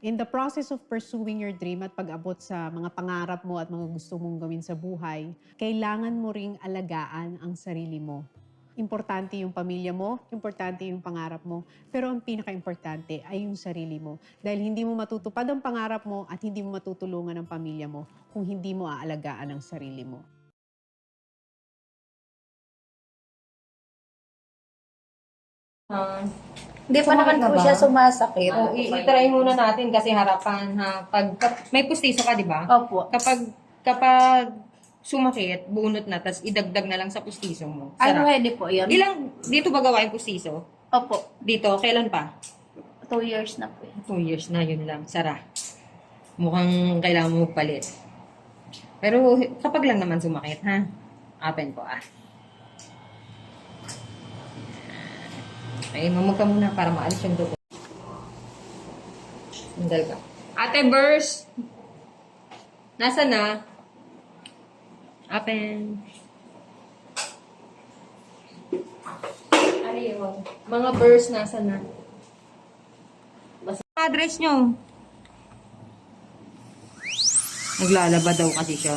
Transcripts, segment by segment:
In the process of pursuing your dream at pag-abot sa mga pangarap mo at mga gusto mong gawin sa buhay, kailangan mo ring alagaan ang sarili mo. Importante yung pamilya mo, importante yung pangarap mo, pero ang pinaka-importante ay yung sarili mo. Dahil hindi mo matutupad ang pangarap mo at hindi mo matutulungan ang pamilya mo kung hindi mo aalagaan ang sarili mo. Hindi pa naman po siya sumasakit. O, i-try muna natin kasi harapan ha. May pustiso ka, di ba? Opo. Kapag sumakit, bunot na, tas idagdag na lang sa pustiso mo. Ay, Sarap. pwede po yun. Dito ba gawa yung pustiso? Opo. Dito, kailan pa? 2 years na po yun. 2 years na, yun lang. Sara. Mukhang kailangan mo magpalit. Pero kapag lang naman sumakit, ha? Open ko, Okay, mamag ka muna para maalis yung dugo. Sandal ka. Ate Burst! Nasa na? Open. Ano yun? Mga Burst, nasa na? Basta address nyo. Naglalaba daw kasi siya.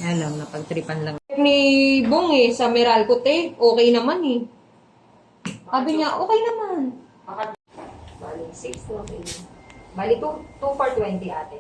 Alam, napagtripan lang. Ni Bong sa Meralco okay naman Sabi niya, okay naman. Bali, 6 to okay. Bali, 2 for 20 ate.